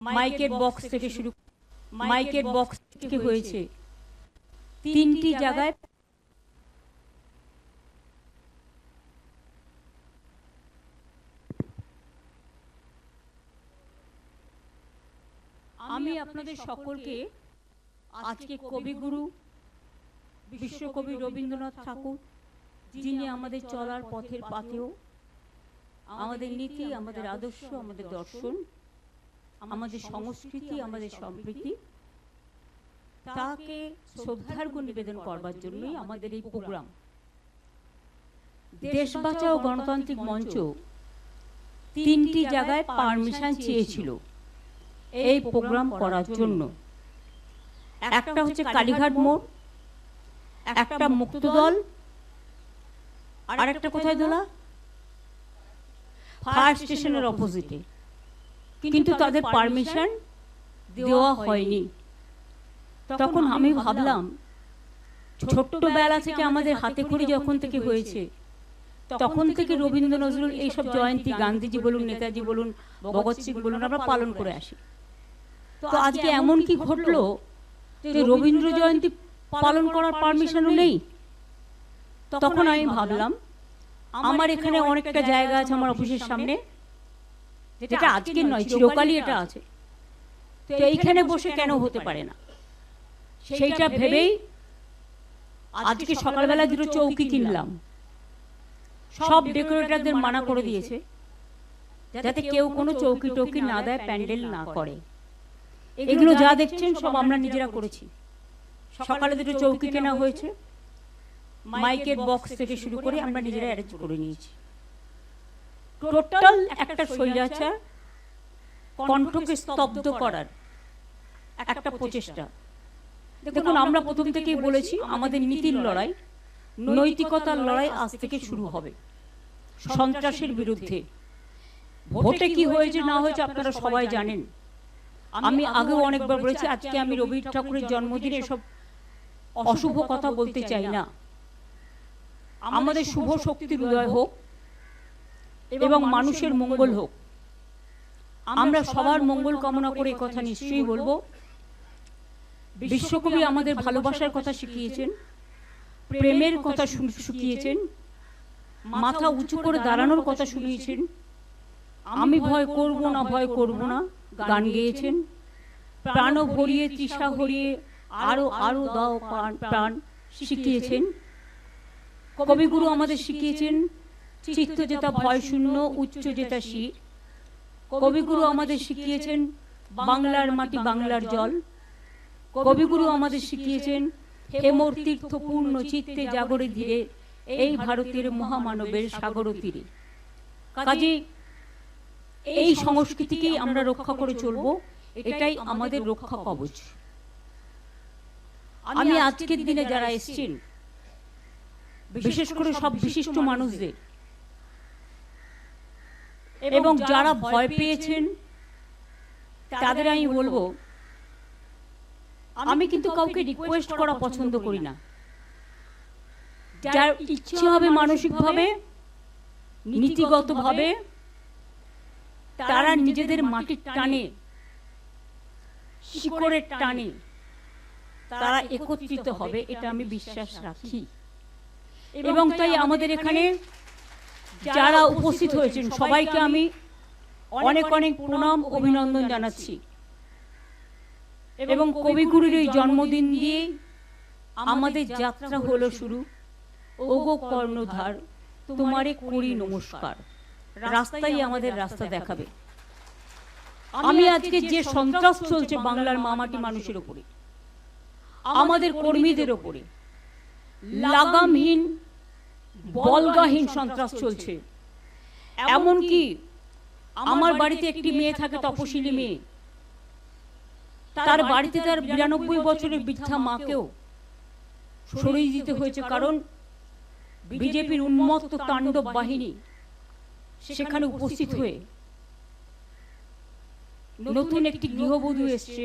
মাইকের বক্স থেকে শুরু মাইকের বক্স থেকে হয়েছে তিনটি জায়গায় আমি আপনাদের সকলকে আজকে কবিগুরু বিশ্বকবি রবীন্দ্রনাথ ঠাকুর, যিনি আমাদের চলার পথের পাথেয়, আমাদের নীতি, আমাদের আদর্শ, আমাদের দর্শন, আমাদের সংস্কৃতি, আমাদের সম্প্রীতি, তাকে শ্রদ্ধার্ঘ্য নিবেদন করবার জন্যই আমাদের এই প্রোগ্রাম। দেশ বাঁচাও গণতান্ত্রিক মঞ্চ তিনটি জায়গায় পারমিশন চেয়েছিল এই প্রোগ্রাম করার জন্য। একটা হচ্ছে কালীঘাট মোড়, একটা মুক্তদল, আর একটা কোথায় দোলা, ফায়ার স্টেশনের অপোজিটে। কিন্তু তাদের পারমিশন দেওয়া হয়নি। তখন আমি ভাবলাম, ছোট্টবেলা থেকে আমাদের হাতে খড়ি যখন থেকে হয়েছে, তখন থেকে রবীন্দ্র নজরুল এইসব জয়ন্তী, গান্ধীজি বলুন, নেতাজি বলুন, ভগৎ সিং বলুন, আমরা পালন করে আসি। তো আজকে এমন কি ঘটলো যে রবীন্দ্র জয়ন্তী পালন করার পারমিশনও নেই? তখন আমি ভাবলাম, আমার এখানে অনেকটা জায়গা আছে আমার অফিসের সামনে, যেটা আজকে নয়, চিরকালই এটা আছে। তো এইখানে বসে কেন হতে পারে না, সেইটা ভেবেই আজকে সকালবেলা দুটো চৌকি কিনলাম। সব ডেকোরেটরদের মানা করে দিয়েছে যাতে কেউ কোনো চৌকি টৌকি না দেয়, প্যান্ডেল না করে। এগুলো যা দেখছেন সব আমরা নিজেরা করেছি। সকালে দুটো চৌকি কেনা হয়েছে, মাইকের বক্স থেকে শুরু করে আমরা নিজেরা অ্যারেঞ্জ করে নিয়েছি। টোটাল একটা স্বৈরাচার কণ্ঠকে স্তব্ধ করার একটা প্রচেষ্টা। দেখুন, আমরা প্রথম থেকেই বলেছি আমাদের নীতির লড়াই, নৈতিকতার লড়াই আজ থেকে শুরু হবে সন্ত্রাসের বিরুদ্ধে। ভোটে কি হয়েছে না হয়েছে আপনারা সবাই জানেন। আমি আগেও অনেকবার বলেছি, আজকে আমি রবি ঠাকুরের জন্মদিনে এসব অশুভ কথা বলতে চাই না। আমাদের শুভ শক্তির উদয় হোক এবং মানুষের মঙ্গল হোক। আমরা সবার মঙ্গল কামনা করে কথা নিশ্চয়ই বলবো। বিশ্বকবি আমাদের ভালোবাসার কথা শিখিয়েছেন, প্রেমের কথা শিখিয়েছেন, মাথা উঁচু করে দাঁড়ানোর কথা শুনিয়েছেন, আমি ভয় করব না, ভয় করব না গান গেয়েছেন, প্রাণ ভরিয়ে তৃষা হরিয়ে আরো আরো দাও প্রাণ শিখিয়েছেন। কবিগুরু আমাদের শিখিয়েছেন চিত্ত যেটা ভয় শূন্য, উচ্চ যেটা শির। কবিগুরু আমাদের শিখিয়েছেন বাংলার মাটি বাংলার জল। কবিগুরু আমাদের শিখিয়েছেন হেমর তীর্থ পূর্ণ চিত্তে জাগরে ধীরে, এই ভারতের মহামানবের সাগর তীরে। কাজে এই সংস্কৃতিকেই আমরা রক্ষা করে চলব, এটাই আমাদের রক্ষা কবচ। আমি আজকের দিনে যারা এসেছেন, বিশেষ করে সব বিশিষ্ট মানুষদের, এবং যারা ভয় পেয়েছেন তাদের আমি বলবো, আমি কিন্তু কাউকে রিকোয়েস্ট করা পছন্দ করি না। যার ইচ্ছে হবে মানসিকভাবে, নীতিগতভাবে, তারা নিজেদের মাটির টানে, শিকড়ের টানে তারা একত্রিত হবে, এটা আমি বিশ্বাস রাখি। এবং তাই আমাদের এখানে যারা উপস্থিত হয়েছেন সবাইকে আমি অনেক অনেক প্রণাম, অভিনন্দন জানাচ্ছি। এবং কবিগুরুর এই জন্মদিন দিয়ে আমাদের যাত্রা হলো শুরু। ওগো কর্ণধার তোমারে করি নমস্কার। রাস্তাই আমাদের রাস্তা দেখাবে। আমি আজকে যে সন্ত্রাস চলছে বাংলার মামাটি মানুষের উপরে, আমাদের কর্মীদের উপরে লাগামহীন বলগাহীন সন্ত্রাস চলছে। এমনকি আমার বাড়িতে একটি মেয়ে থাকে, তপশিলি মেয়ে, তার বাড়িতে তার 92 বছরের বৃদ্ধা মাকেও সরিয়ে দিতে হয়েছে, কারণ বিজেপির উন্মত্ত তাণ্ডব বাহিনী সেখানে উপস্থিত হয়ে নতুন একটি গৃহবধূ এসছে,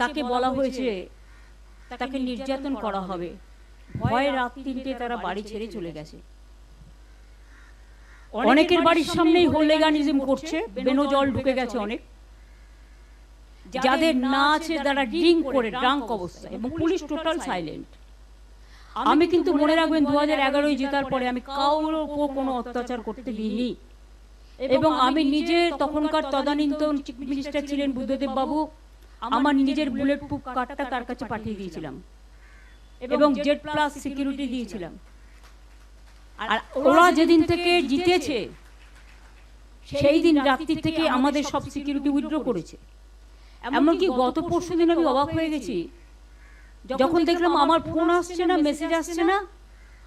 তাকে বলা হয়েছে তাকে নির্যাতন করা হবে। ভয়ে রাত 3টে তারা বাড়ি ছেড়ে চলে গেছে। অনেকের বাড়ির সামনেই হোলিগানিজম করছে, বেনো জল ঢুকে গেছে অনেক। যাদের না আছে তারা ড্রিঙ্ক করে ড্রাঙ্ক অবস্থায়, এবং পুলিশ টোটাল সাইলেন্ট। আমি কিন্তু মনে রাখবেন 2011 জেতার পরে আমি কারোর উপর কোনো অত্যাচার করতে দিইনি, এবং আমি নিজে তখনকার তদানীন্তন চিফ মিনিস্টার ছিলেন বুদ্ধদেব বাবু, আমার নিজের বুলেট প্রুফ কার্ডটা তার কাছে পাঠিয়ে দিয়েছিলাম এবং জেড প্লাস সিকিউরিটি দিয়েছিলাম। আর ওরা যেদিন থেকে জিতেছে সেই দিন রাত্রি থেকে আমাদের সব সিকিউরিটি উইথড্র করেছে। এমনকি গত পরশু দিন আমি অবাক হয়ে গেছি যখন দেখলাম আমার ফোন আসছে না, মেসেজ আসছে না,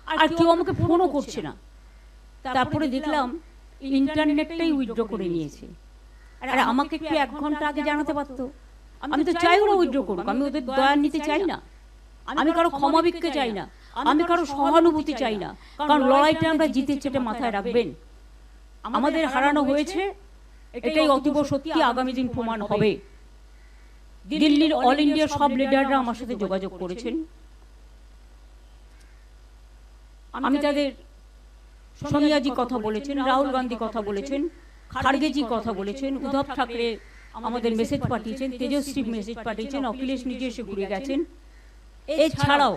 আর কেউ আমাকে ফোনও করছে না। তারপরে দেখলাম ইন্টারনেটটাই উইথড্র করে নিয়েছে। আর আমাকে একটু 1 ঘন্টা আগে জানাতে পারতো। আমি তো চাই ওরা উইথড্র করুক, আমি ওদের দয়া নিতে চাই না, আমি কারো ক্ষমা ভিক্ষে চাই না, আমি কারো সহানুভূতি চাই না, কারণ লড়াইটা আমরা জিতেছি, এটা মাথায় রাখবেন। আমাদের হারানো হয়েছে, এটাই অতীব সত্যি, আগামী দিন প্রমাণ হবে। দিল্লির অল ইন্ডিয়া সব লিডাররা আমার সাথে যোগাযোগ করেছেন। আমি তাদের, সোনিয়াজি কথা বলেছেন, রাহুল গান্ধী কথা বলেছেন, খার্গেজি কথা বলেছেন, উদ্ধব ঠাকরে আমাদের মেসেজ পাঠিয়েছেন, তেজস্বী মেসেজ পাঠিয়েছেন, অখিলেশ নিজে এসে ঘুরে গেছেন। এছাড়াও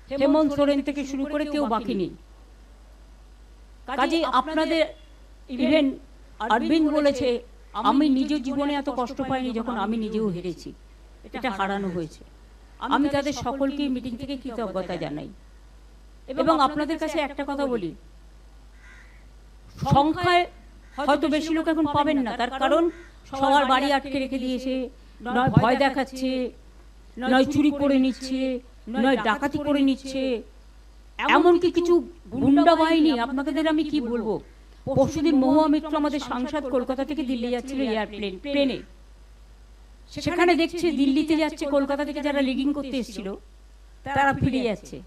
হেমন্ত সোরেন থেকে শুরু করে কেউ বাকি নেই। কাজে আপনাদের, ইভেন অরবিন্দ বলেছে আমি নিজের জীবনে এত কষ্ট পাইনি যখন আমি নিজেও হেরেছি, এটা হারানো হয়েছে। আমি তাদের সকলকে মিটিং থেকে কৃতজ্ঞতা জানাই। এবং আপনাদের কাছে একটা কথা বলি, সংখ্যায় হয়তো বেশি লোক এখন পাবেন না, তার কারণ সবার বাড়ি আটকে রেখে দিয়েছে, নয় ভয় দেখাচ্ছে, নয় চুরি করে নিচ্ছে, নয় ডাকাতি করে নিচ্ছে, এমনকি কিছু গুন্ডা বাহিনী। আপনাদের আমি কি বলবো, পরশুদিন মহুয়া মিত্র আমাদের সাংসদ কলকাতা থেকে দিল্লি যাচ্ছিল প্লেনে, সেখানে দেখছে দিল্লিতে যাচ্ছে কলকাতা থেকে যারা লিগিং করতে এসেছিল তারা ফিরে যাচ্ছে।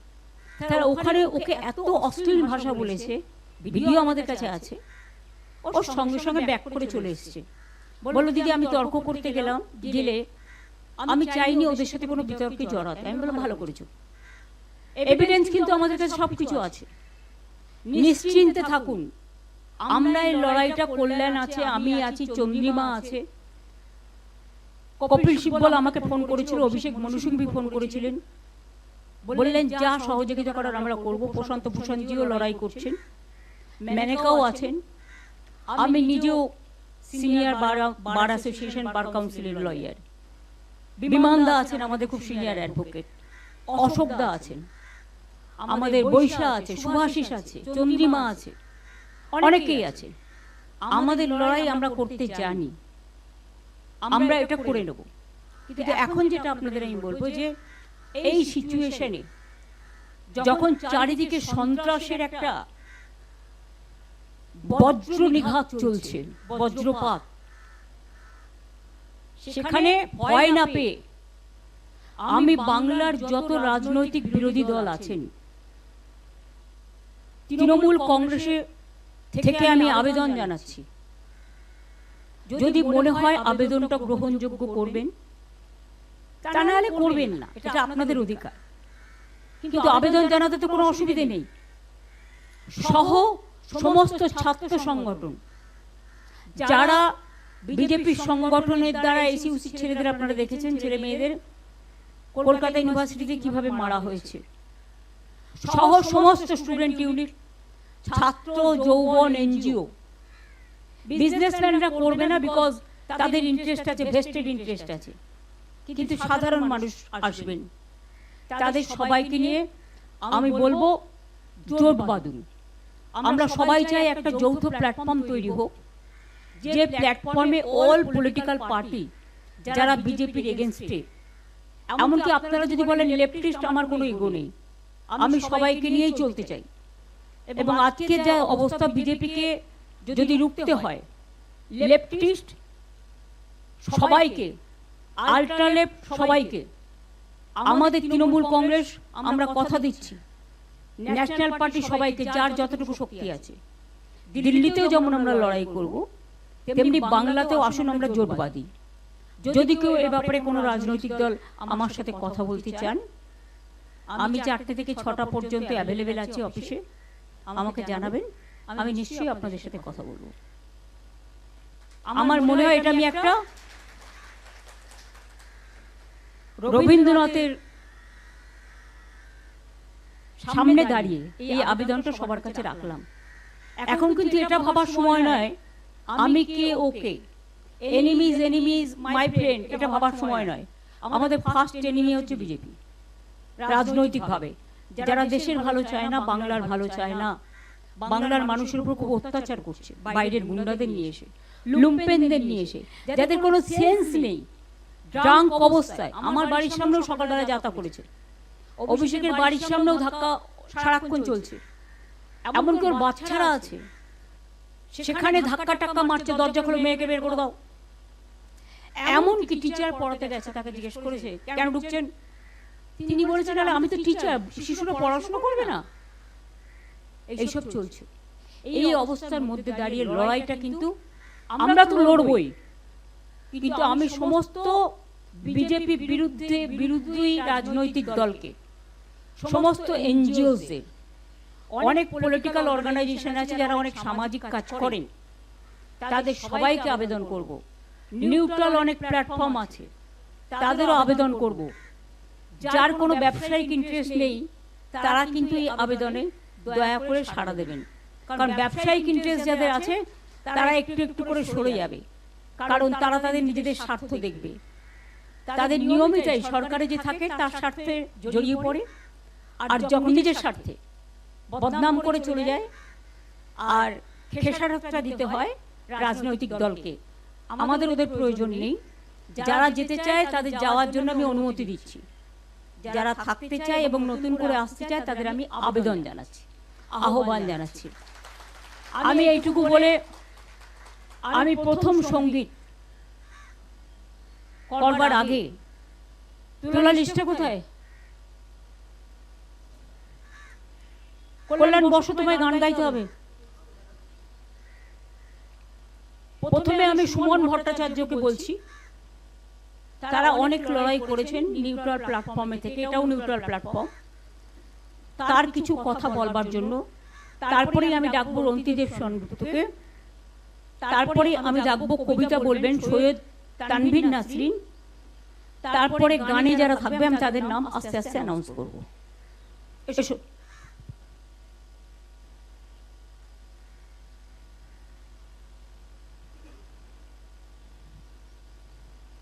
তারা ওখানে ওকে এত অশ্লীল ভাষা বলেছে, ভিডিও আমাদের কাছে আছে, ওর সঙ্গে সঙ্গে ব্যাক করে চলে এসছে। বললো দিদি আমি তর্ক করতে গেলে আমি চাইনি ওদের সাথে কোনো বিতর্কে জড়াতে। আমি বললাম ভালো করেছো, এভিডেন্স কিন্তু আমাদের কাছে সবকিছু আছে, নিশ্চিন্তে থাকুন। আমরা এই লড়াইটা, কল্যাণ আছে, আমি আছি, চন্দ্রিমা আছে, কপিল সিব্বল আমাকে ফোন করেছিল, অভিষেক মনু সিংভি ফোন করেছিলেন, বললেন যা সহযোগিতা করার আমরা করব। প্রশান্ত ভূষণজিও লড়াই করছেন, মেনকাও আছেন, আমি নিজেও সিনিয়র বার অ্যাসোসিয়েশন বার কাউন্সিলের লয়ার, বিমানদা আছেন আমাদের খুব সিনিয়র অ্যাডভোকেট, অশোকদা আছেন, আমাদের বৈশা আছে, সুভাষিস আছে, চন্দ্রিমা আছে, অনেকেই আছে। আমাদের লড়াই আমরা করতে জানি, আমরা এটা করে নেব। কিন্তু এখন যেটা আপনাদের আমি বলবো যে এই সিচুয়েশনে যখন চারিদিকে সন্ত্রাসের একটা বজ্র নিঘাত চলছে, বজ্রপাত, সেখানে ভয় না পেয়ে আমি বাংলার যত রাজনৈতিক বিরোধী দল আছেন, তৃণমূল কংগ্রেসে থেকে আমি আবেদন জানাচ্ছি, যদি মনে হয় আবেদনটা গ্রহণযোগ্য করবেন, তা নাহলে করবেন না, এটা আপনাদের অধিকার। কিন্তু আবেদন জানাতে তো কোনো অসুবিধে নেই। সহ সমস্ত ছাত্র সংগঠন যারা বিজেপি সংগঠনের দ্বারা এসইউসি ছেলেদের আপনারা দেখেছেন, ছেলে মেয়েদের কলকাতা ইউনিভার্সিটিতে কিভাবে মারা হয়েছে, সহ সমস্ত স্টুডেন্ট ইউনিট, ছাত্র যৌবন, এনজিও, বিজনেসম্যানরা করবে না, বিকজ তাদের ইন্টারেস্ট আছে, ভেস্টেড ইন্টারেস্ট আছে, কিন্তু সাধারণ মানুষ আসবেন। তাদের সবাইকে নিয়ে আমি বলবো জোট বাঁধুন। আমরা সবাই চাই একটা যৌথ প্ল্যাটফর্ম তৈরি হোক, যে প্ল্যাটফর্মে অল পলিটিক্যাল পার্টি যারা বিজেপির এগেনস্টে, এমনকি আপনারা যদি বলেন লেফটিস্ট, আমার কোনো ইগো নেই, আমি সবাইকে নিয়েই চলতে চাই। এবং আজকে যা অবস্থা, বিজেপিকে যদি রুখতে হয়, লেফটিস্ট সবাইকে, আল্ট্রা লেফট সবাইকে, আমাদের তৃণমূল কংগ্রেস আমরা কথা দিচ্ছি, ন্যাশনাল পার্টি সবাইকে, যার যতটুকু শক্তি আছে, দিল্লিতেও যেমন আমরা লড়াই করব, তেমনি বাংলাতেও আসুন আমরা জোট বাঁধি। যদি কেউ এ ব্যাপারে কোনো রাজনৈতিক দল আমার সাথে কথা বলতে চান, আমি 4টে থেকে 6টা পর্যন্ত অ্যাভেলেবেল আছি অফিসে, আমাকে জানাবেন, আমি নিশ্চয়ই আপনাদের সাথে কথা বলবো। আমার মনে হয় এটা আমি একটা রবীন্দ্রনাথের সামনে দাঁড়িয়ে এই আবেদনটা সবার কাছে রাখলাম। এখন কিন্তু এটা ভাবার সময় নয় আমি কে ওকে, এনিমিজ এনিমিজ মাই ফ্রেন্ড, এটা ভাবার সময় নয়। আমাদের ফার্স্ট এনিমি হচ্ছে বিজেপি রাজনৈতিকভাবে, যারা দেশের ভালো চায় না, বাংলার ভালো চায় না, বাংলার মানুষের উপর খুব অত্যাচার করছে, বাইরের গুন্ডাদের নিয়ে এসে, লুম্পেনদের নিয়ে এসে, যাদের কোনো সেন্স নেই, ড্রাঙ্ক অবস্থায়। আমার বাড়ির সামনেও সকালবেলা যাত্রা করেছে, অভিষেকের বাড়ির সামনেও ধাক্কা সারাক্ষণ চলছে, এমনকি ওর বাচ্চারা আছে সেখানে ধাক্কা টাক্কা মারছে, দরজা খুলে মেয়েকে বের করে দাও। এমনকি টিচার পড়াতে গেছে, তাকে জিজ্ঞেস করেছে কেন ঢুকছেন, তিনি বলেছেন আরে আমি তো টিচার, শিশুরা পড়াশোনা করবে না। এইসব চলছে। এই অবস্থার মধ্যে দাঁড়িয়ে লড়াইটা কিন্তু আমরা তো লড়বই, কিন্তু আমি সমস্ত বিজেপি বিরোধী রাজনৈতিক দলকে, সমস্ত এনজিওসদের, অনেক পলিটিক্যাল অর্গানাইজেশন আছে যারা অনেক সামাজিক কাজ করেন, তাদের সবাইকে আবেদন করব। নিউট্রাল অনেক প্ল্যাটফর্ম আছে, তাদেরও আবেদন করব। যার কোনো ব্যবসায়িক ইন্টারেস্ট নেই তারা কিন্তু এই আবেদনে দয়া করে সাড়া দেবেন, কারণ ব্যবসায়িক ইন্টারেস্ট যাদের আছে তারা একটু একটু করে সরে যাবে, কারণ তারা তাদের নিজেদের স্বার্থ দেখবে। তাদের নিয়মিতই সরকারে যে থাকে তার স্বার্থে জড়িয়ে পড়ে, আর যখন নিজের স্বার্থে বদনাম করে চলে যায় আর খেসারতটা দিতে হয় রাজনৈতিক দলকে। আমাদের ওদের প্রয়োজন নেই। যারা যেতে চায় তাদের যাওয়ার জন্য আমি অনুমতি দিচ্ছি, যারা থাকতে চায় এবং নতুন করে আসতে চায় তাদের আমি আবেদন জানাচ্ছি, আহ্বান জানাচ্ছি। আমি এইটুকু বলে আমি প্রথম সঙ্গীত করবার আগে তোলা লিস্টটা কোথায়, কল্যাণ বসো, তোমায় গান গাইতে হবে। প্রথমে আমি সুমন ভট্টাচার্যকে বলছি, তারা অনেক লড়াই করেছেন নিউট্রাল প্ল্যাটফর্মে থেকে, এটাও নিউট্রাল প্ল্যাটফর্ম, তার কিছু কথা বলবার জন্য। তারপরেই আমি ডাকবো রন্তিদেব সেনগুপ্তকে, তারপরে আমি ডাকবো কবিতা বলবেন সৈয়দ তানভীর নাসরিন, তারপরে গানে যারা থাকবে আমি তাদের নাম আস্তে আস্তে অ্যানাউন্স করবো। এসো।